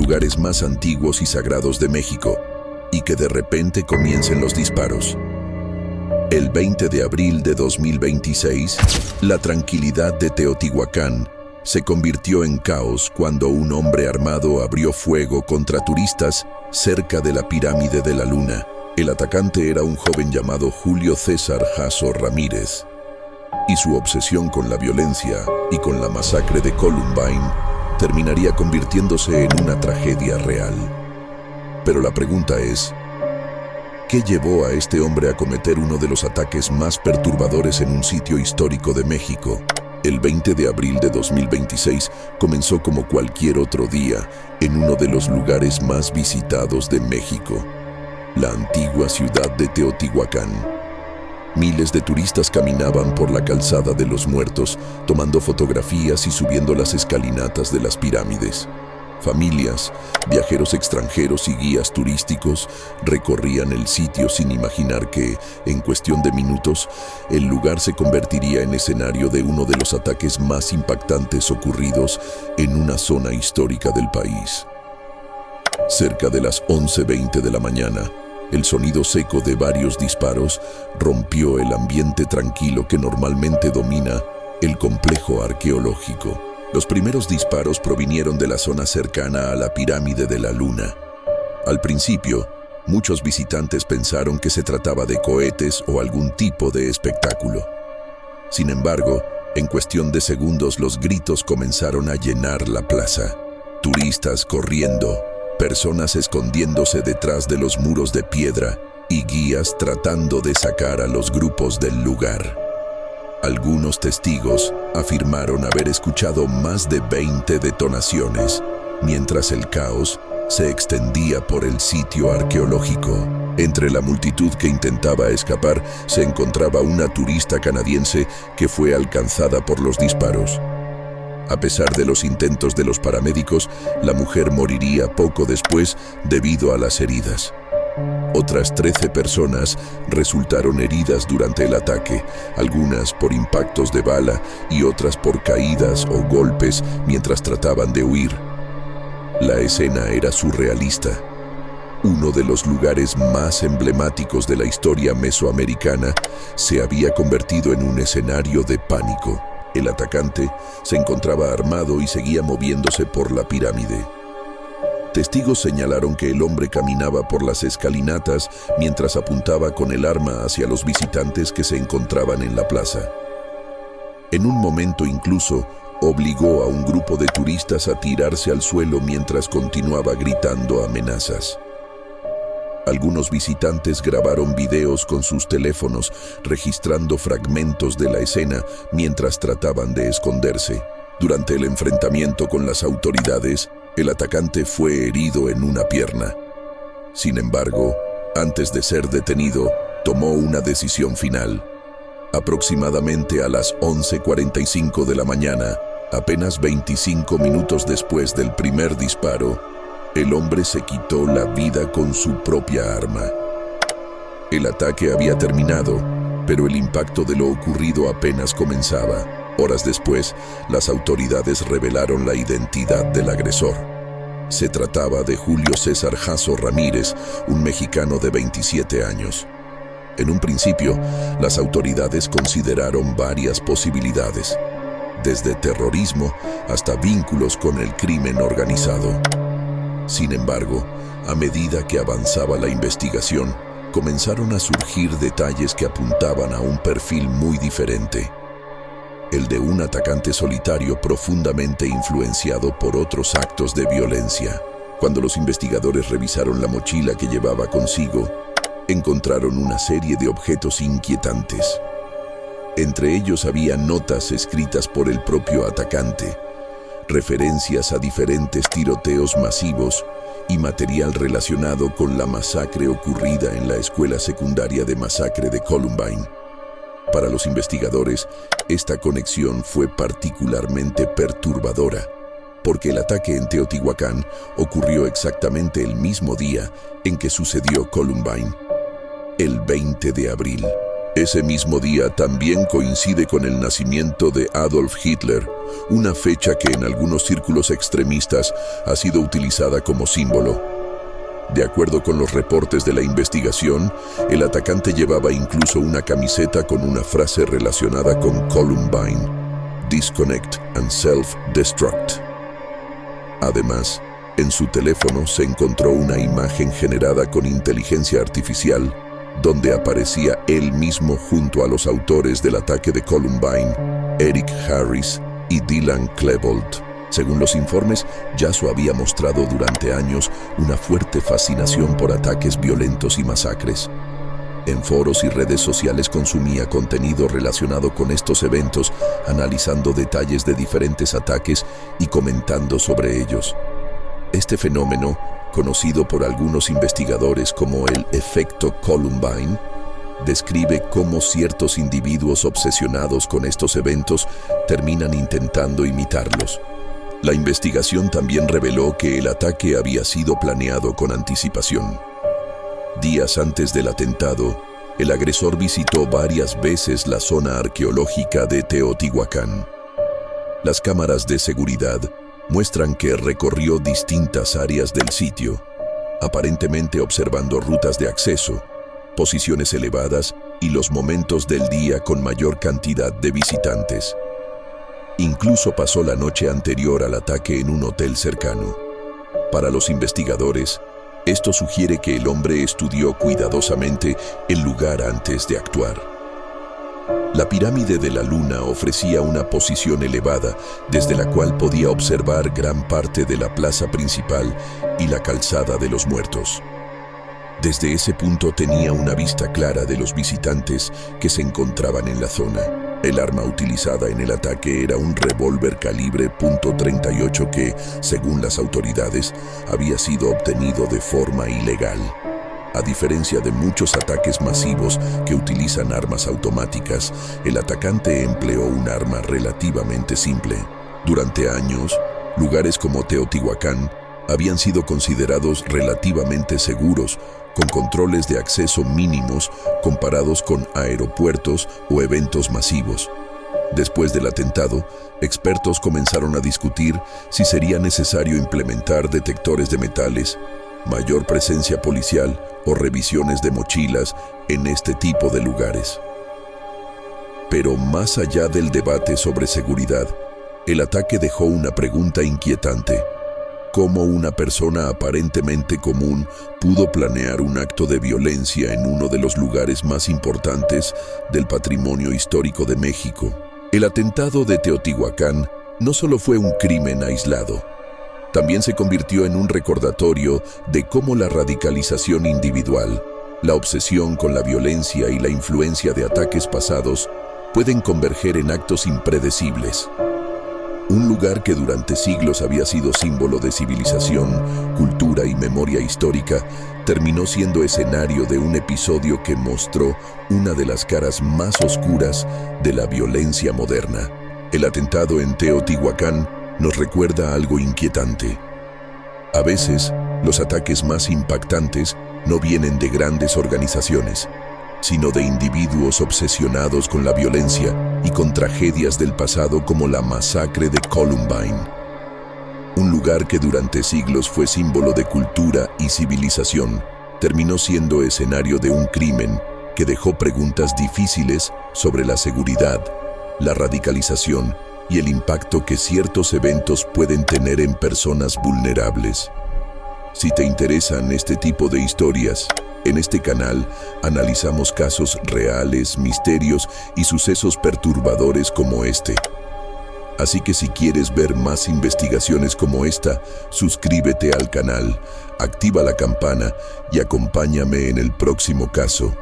lugares más antiguos y sagrados de México, y que de repente comiencen los disparos. El 20 de abril de 2026, la tranquilidad de Teotihuacán se convirtió en caos cuando un hombre armado abrió fuego contra turistas cerca de la pirámide de la Luna. El atacante era un joven llamado Julio César Jasso Ramírez, y su obsesión con la violencia y con la masacre de Columbine terminaría convirtiéndose en una tragedia real. Pero la pregunta es, ¿qué llevó a este hombre a cometer uno de los ataques más perturbadores en un sitio histórico de México? El 20 de abril de 2026 comenzó como cualquier otro día en uno de los lugares más visitados de México, la antigua ciudad de Teotihuacán. Miles de turistas caminaban por la calzada de los Muertos, tomando fotografías y subiendo las escalinatas de las pirámides. Familias, viajeros extranjeros y guías turísticos recorrían el sitio sin imaginar que, en cuestión de minutos, el lugar se convertiría en escenario de uno de los ataques más impactantes ocurridos en una zona histórica del país. Cerca de las 11:20 de la mañana, el sonido seco de varios disparos rompió el ambiente tranquilo que normalmente domina el complejo arqueológico. Los primeros disparos provinieron de la zona cercana a la pirámide de la Luna. Al principio, muchos visitantes pensaron que se trataba de cohetes o algún tipo de espectáculo. Sin embargo, en cuestión de segundos los gritos comenzaron a llenar la plaza. Turistas corriendo, personas escondiéndose detrás de los muros de piedra y guías tratando de sacar a los grupos del lugar. Algunos testigos afirmaron haber escuchado más de 20 detonaciones, mientras el caos se extendía por el sitio arqueológico. Entre la multitud que intentaba escapar se encontraba una turista canadiense que fue alcanzada por los disparos. A pesar de los intentos de los paramédicos, la mujer moriría poco después debido a las heridas. Otras 13 personas resultaron heridas durante el ataque, algunas por impactos de bala y otras por caídas o golpes mientras trataban de huir. La escena era surrealista. Uno de los lugares más emblemáticos de la historia mesoamericana se había convertido en un escenario de pánico. El atacante se encontraba armado y seguía moviéndose por la pirámide. Testigos señalaron que el hombre caminaba por las escalinatas mientras apuntaba con el arma hacia los visitantes que se encontraban en la plaza. En un momento incluso obligó a un grupo de turistas a tirarse al suelo mientras continuaba gritando amenazas. Algunos visitantes grabaron videos con sus teléfonos, registrando fragmentos de la escena mientras trataban de esconderse. Durante el enfrentamiento con las autoridades, el atacante fue herido en una pierna. Sin embargo, antes de ser detenido, tomó una decisión final. Aproximadamente a las 11:45 de la mañana, apenas 25 minutos después del primer disparo, el hombre se quitó la vida con su propia arma. El ataque había terminado, pero el impacto de lo ocurrido apenas comenzaba. Horas después, las autoridades revelaron la identidad del agresor. Se trataba de Julio César Jasso Ramírez, un mexicano de 27 años. En un principio, las autoridades consideraron varias posibilidades, desde terrorismo hasta vínculos con el crimen organizado. Sin embargo, a medida que avanzaba la investigación, comenzaron a surgir detalles que apuntaban a un perfil muy diferente. El de un atacante solitario profundamente influenciado por otros actos de violencia. Cuando los investigadores revisaron la mochila que llevaba consigo, encontraron una serie de objetos inquietantes. Entre ellos había notas escritas por el propio atacante, referencias a diferentes tiroteos masivos y material relacionado con la masacre ocurrida en la escuela secundaria de masacre de Columbine. Para los investigadores, esta conexión fue particularmente perturbadora, porque el ataque en Teotihuacán ocurrió exactamente el mismo día en que sucedió Columbine, el 20 de abril. Ese mismo día también coincide con el nacimiento de Adolf Hitler, una fecha que en algunos círculos extremistas ha sido utilizada como símbolo. De acuerdo con los reportes de la investigación, el atacante llevaba incluso una camiseta con una frase relacionada con Columbine: Disconnect and Self-Destruct. Además, en su teléfono se encontró una imagen generada con inteligencia artificial donde aparecía él mismo junto a los autores del ataque de Columbine, Eric Harris y Dylan Klebold. Según los informes, Yasso había mostrado durante años una fuerte fascinación por ataques violentos y masacres. En foros y redes sociales consumía contenido relacionado con estos eventos, analizando detalles de diferentes ataques y comentando sobre ellos. Este fenómeno, conocido por algunos investigadores como el efecto Columbine, describe cómo ciertos individuos obsesionados con estos eventos terminan intentando imitarlos. La investigación también reveló que el ataque había sido planeado con anticipación. Días antes del atentado, el agresor visitó varias veces la zona arqueológica de Teotihuacán. Las cámaras de seguridad muestran que recorrió distintas áreas del sitio, aparentemente observando rutas de acceso, posiciones elevadas y los momentos del día con mayor cantidad de visitantes. Incluso pasó la noche anterior al ataque en un hotel cercano. Para los investigadores, esto sugiere que el hombre estudió cuidadosamente el lugar antes de actuar. La pirámide de la Luna ofrecía una posición elevada, desde la cual podía observar gran parte de la plaza principal y la calzada de los muertos. Desde ese punto tenía una vista clara de los visitantes que se encontraban en la zona. El arma utilizada en el ataque era un revólver calibre .38 que, según las autoridades, había sido obtenido de forma ilegal. A diferencia de muchos ataques masivos que utilizan armas automáticas, el atacante empleó un arma relativamente simple. Durante años, lugares como Teotihuacán habían sido considerados relativamente seguros, con controles de acceso mínimos comparados con aeropuertos o eventos masivos. Después del atentado, expertos comenzaron a discutir si sería necesario implementar detectores de metales, mayor presencia policial o revisiones de mochilas en este tipo de lugares. Pero más allá del debate sobre seguridad, el ataque dejó una pregunta inquietante: ¿cómo una persona aparentemente común pudo planear un acto de violencia en uno de los lugares más importantes del patrimonio histórico de México? El atentado de Teotihuacán no solo fue un crimen aislado, también se convirtió en un recordatorio de cómo la radicalización individual, la obsesión con la violencia y la influencia de ataques pasados pueden converger en actos impredecibles. Un lugar que durante siglos había sido símbolo de civilización, cultura y memoria histórica, terminó siendo escenario de un episodio que mostró una de las caras más oscuras de la violencia moderna. El atentado en Teotihuacán nos recuerda algo inquietante. A veces, los ataques más impactantes no vienen de grandes organizaciones, sino de individuos obsesionados con la violencia y con tragedias del pasado como la masacre de Columbine. Un lugar que durante siglos fue símbolo de cultura y civilización, terminó siendo escenario de un crimen que dejó preguntas difíciles sobre la seguridad, la radicalización y el impacto que ciertos eventos pueden tener en personas vulnerables. Si te interesan este tipo de historias, en este canal analizamos casos reales, misterios y sucesos perturbadores como este. Así que si quieres ver más investigaciones como esta, suscríbete al canal, activa la campana y acompáñame en el próximo caso.